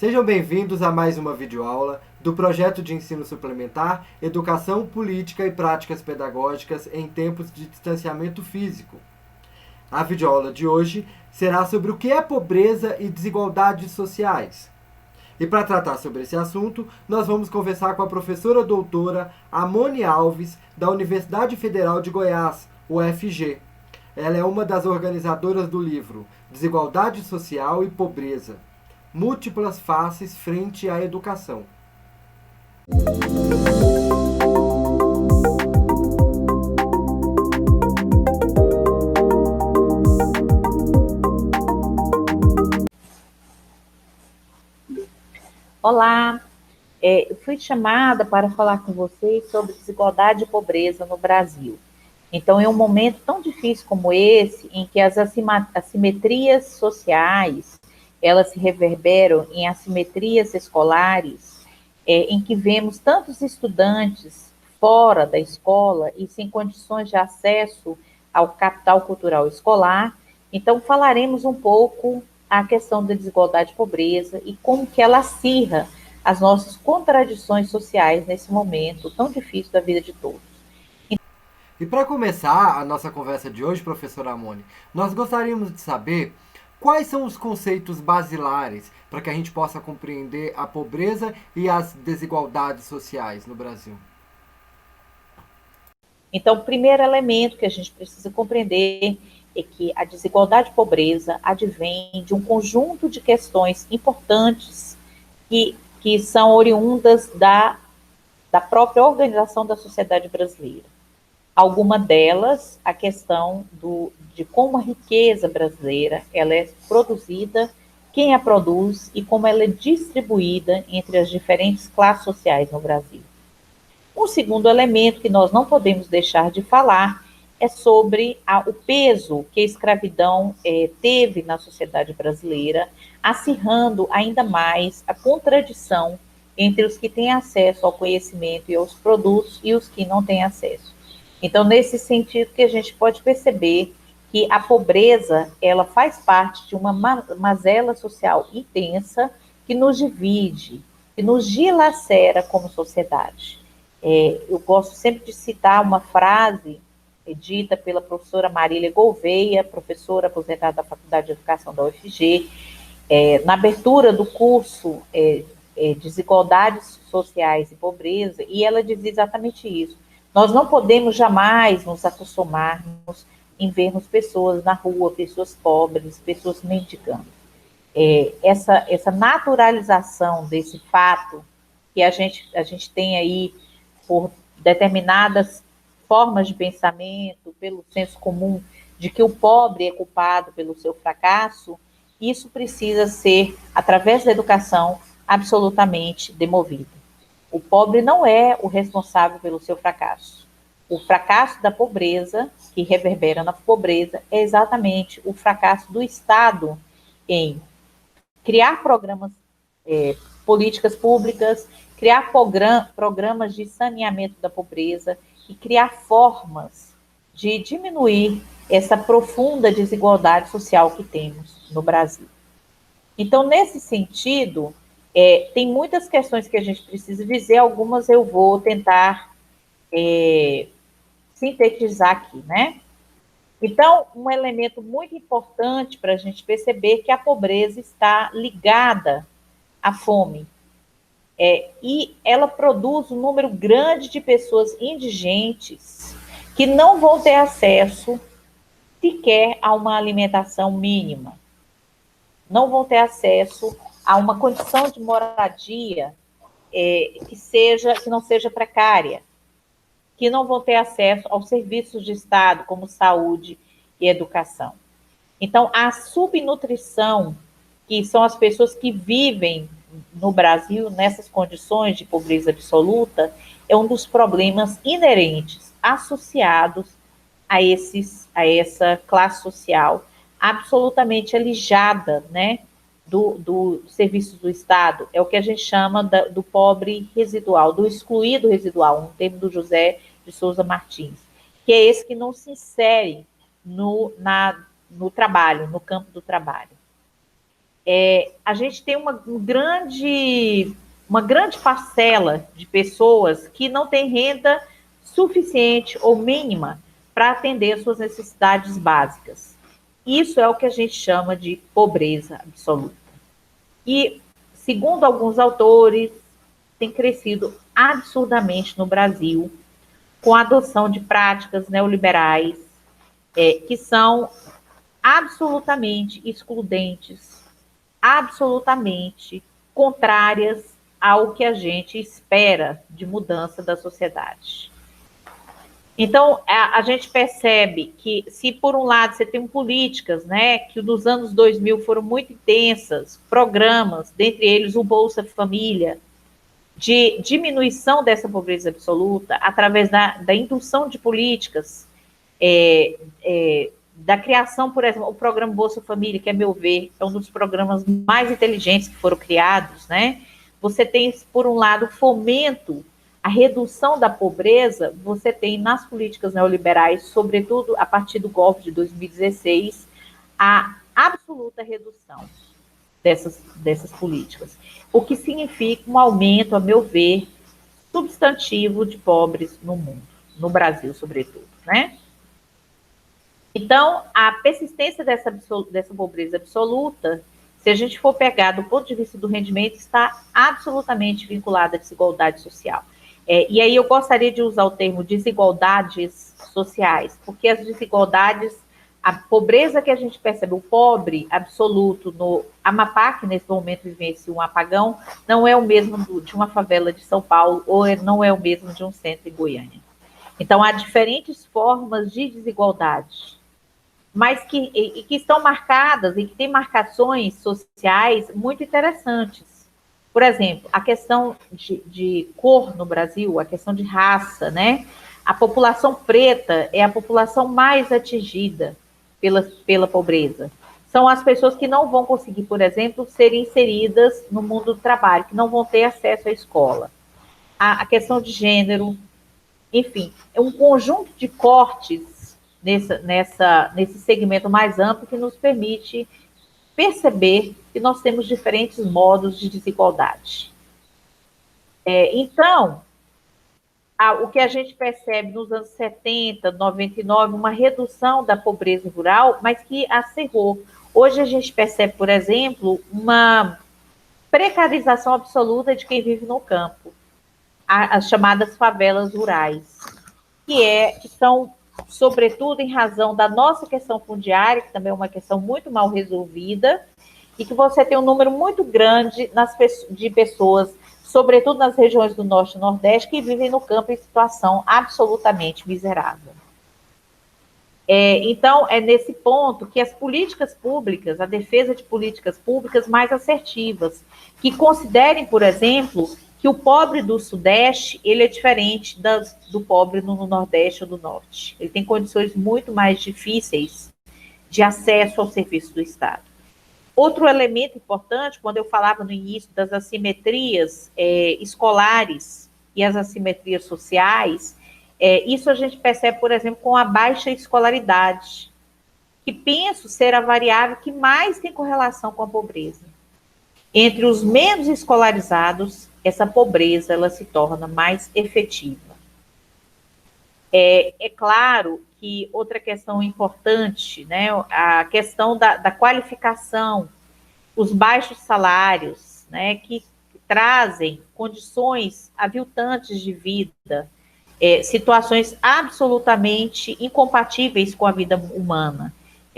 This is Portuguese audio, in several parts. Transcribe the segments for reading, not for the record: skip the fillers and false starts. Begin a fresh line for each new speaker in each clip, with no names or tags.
Sejam bem-vindos a mais uma videoaula do projeto de ensino suplementar Educação, Política e Práticas Pedagógicas em Tempos de Distanciamento Físico. A videoaula de hoje será sobre o que é pobreza e desigualdades sociais. E para tratar sobre esse assunto, nós vamos conversar com a professora doutora Amone Alves, da Universidade Federal de Goiás, UFG. Ela é uma das organizadoras do livro Desigualdade Social e Pobreza: Múltiplas faces frente à educação.
Olá, eu fui chamada para falar com vocês sobre desigualdade e pobreza no Brasil. Então, em um momento tão difícil como esse, em que as assimetrias sociais, elas se reverberam em assimetrias escolares, em que vemos tantos estudantes fora da escola e sem condições de acesso ao capital cultural escolar, então falaremos um pouco a questão da desigualdade e pobreza e como que ela acirra as nossas contradições sociais nesse momento tão difícil da vida de todos.
E para começar a nossa conversa de hoje, professora Amone, nós gostaríamos de saber quais são os conceitos basilares para que a gente possa compreender a pobreza e as desigualdades sociais no Brasil.
Então, o primeiro elemento que a gente precisa compreender é que a desigualdade e pobreza advém de um conjunto de questões importantes que são oriundas da própria organização da sociedade brasileira. Alguma delas, a questão de como a riqueza brasileira ela é produzida, quem a produz e como ela é distribuída entre as diferentes classes sociais no Brasil. Um segundo elemento que nós não podemos deixar de falar é sobre o peso que a escravidão teve na sociedade brasileira, acirrando ainda mais a contradição entre os que têm acesso ao conhecimento e aos produtos e os que não têm acesso. Então, nesse sentido que a gente pode perceber que a pobreza, ela faz parte de uma mazela social intensa que nos divide, que nos dilacera como sociedade. Eu gosto sempre de citar uma frase dita pela professora Marília Gouveia, professora aposentada da Faculdade de Educação da UFG, na abertura do curso Desigualdades Sociais e Pobreza, e ela dizia exatamente isso. Nós não podemos jamais nos acostumarmos em vermos pessoas na rua, pessoas pobres, pessoas mendigando. Essa naturalização desse fato que a gente tem aí por determinadas formas de pensamento, pelo senso comum de que o pobre é culpado pelo seu fracasso, isso precisa ser, através da educação, absolutamente demovido. O pobre não é o responsável pelo seu fracasso. O fracasso da pobreza, que reverbera na pobreza, é exatamente o fracasso do Estado em criar programas, políticas públicas, criar programas de saneamento da pobreza e criar formas de diminuir essa profunda desigualdade social que temos no Brasil. Então, nesse sentido, tem muitas questões que a gente precisa dizer, algumas eu vou tentar sintetizar aqui, né? Então, um elemento muito importante para a gente perceber que a pobreza está ligada à fome. E ela produz um número grande de pessoas indigentes que não vão ter acesso sequer a uma alimentação mínima, não vão ter acesso a uma condição de moradia que não seja precária, que não vão ter acesso aos serviços de Estado, como saúde e educação. Então, a subnutrição, que são as pessoas que vivem no Brasil nessas condições de pobreza absoluta, é um dos problemas inerentes, associados a essa classe social absolutamente alijada, né, do serviço do Estado. É o que a gente chama do pobre residual, do excluído residual, um termo do José de Souza Martins, que é esse que não se insere no trabalho, no campo do trabalho. a gente tem uma grande parcela de pessoas que não tem renda suficiente ou mínima para atender as suas necessidades básicas. Isso é o que a gente chama de pobreza absoluta. E, segundo alguns autores, tem crescido absurdamente no Brasil com a adoção de práticas neoliberais que são absolutamente excludentes, absolutamente contrárias ao que a gente espera de mudança da sociedade. Então, a gente percebe que, se por um lado você tem políticas, né, que nos anos 2000 foram muito intensas, programas, dentre eles o Bolsa Família, de diminuição dessa pobreza absoluta, através da indução de políticas, da criação, por exemplo, o programa Bolsa Família, que, a meu ver, é um dos programas mais inteligentes que foram criados, né? Você tem, por um lado, fomento, a redução da pobreza, você tem nas políticas neoliberais, sobretudo a partir do golpe de 2016, a absoluta redução dessas políticas, o que significa um aumento, a meu ver, substantivo de pobres no mundo, no Brasil, sobretudo, né? Então, a persistência dessa pobreza absoluta, se a gente for pegar do ponto de vista do rendimento, está absolutamente vinculada à desigualdade social. E aí eu gostaria de usar o termo desigualdades sociais, porque as desigualdades, a pobreza que a gente percebe, o pobre absoluto no Amapá, que nesse momento vivencia um apagão, não é o mesmo de uma favela de São Paulo, ou não é o mesmo de um centro em Goiânia. Então, há diferentes formas de desigualdade, mas que estão marcadas e que têm marcações sociais muito interessantes. Por exemplo, a questão de cor no Brasil, a questão de raça, né? A população preta é a população mais atingida pela pobreza. São as pessoas que não vão conseguir, por exemplo, ser inseridas no mundo do trabalho, que não vão ter acesso à escola. A questão de gênero, enfim, é um conjunto de cortes nesse segmento mais amplo que nos permite perceber que nós temos diferentes modos de desigualdade. Então, o que a gente percebe nos anos 70, 99, uma redução da pobreza rural, mas que acerrou. Hoje a gente percebe, por exemplo, uma precarização absoluta de quem vive no campo, as chamadas favelas rurais, que são, sobretudo, em razão da nossa questão fundiária, que também é uma questão muito mal resolvida, e que você tem um número muito grande de pessoas, sobretudo nas regiões do Norte e Nordeste, que vivem no campo em situação absolutamente miserável. Então, é nesse ponto que as políticas públicas, a defesa de políticas públicas mais assertivas, que considerem, por exemplo, que o pobre do Sudeste, ele é diferente do pobre no Nordeste ou do Norte. Ele tem condições muito mais difíceis de acesso ao serviço do Estado. Outro elemento importante, quando eu falava no início das assimetrias escolares e as assimetrias sociais, isso a gente percebe, por exemplo, com a baixa escolaridade, que penso ser a variável que mais tem correlação com a pobreza. Entre os menos escolarizados, essa pobreza ela se torna mais efetiva. É claro que outra questão importante, né, a questão da qualificação, os baixos salários, né, que trazem condições aviltantes de vida, situações absolutamente incompatíveis com a vida humana.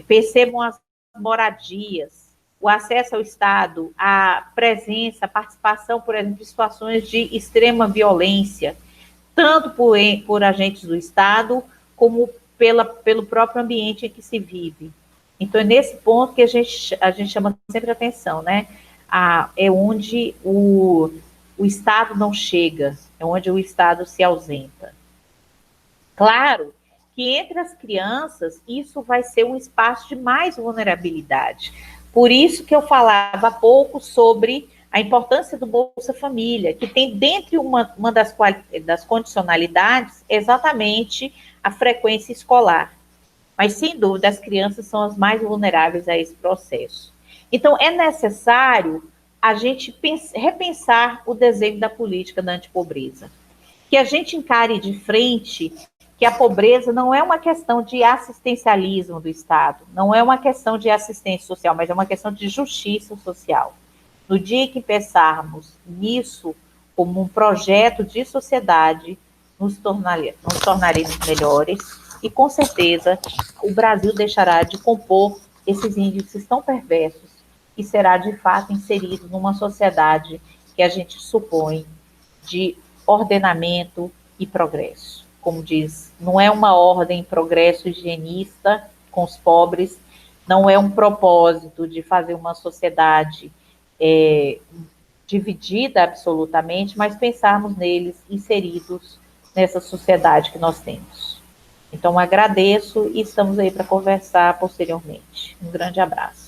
Percebam as moradias, o acesso ao Estado, a presença, a participação, por exemplo, de situações de extrema violência, tanto por agentes do Estado, como pelo próprio ambiente em que se vive. Então, é nesse ponto que a gente chama sempre atenção, né? É onde o Estado não chega, é onde o Estado se ausenta. Claro que entre as crianças, isso vai ser um espaço de mais vulnerabilidade. Por isso que eu falava há pouco sobre a importância do Bolsa Família, que tem dentre uma das condicionalidades exatamente a frequência escolar. Mas, sem dúvida, as crianças são as mais vulneráveis a esse processo. Então, é necessário a gente repensar o desenho da política da antipobreza. Que a gente encare de frente que a pobreza não é uma questão de assistencialismo do Estado, não é uma questão de assistência social, mas é uma questão de justiça social. No dia que pensarmos nisso como um projeto de sociedade, nos tornaremos melhores e, com certeza, o Brasil deixará de compor esses índices tão perversos e será, de fato, inserido numa sociedade que a gente supõe de ordenamento e progresso. Como diz, não é uma ordem progresso higienista com os pobres, não é um propósito de fazer uma sociedade dividida absolutamente, mas pensarmos neles inseridos nessa sociedade que nós temos. Então, agradeço e estamos aí para conversar posteriormente. Um grande abraço.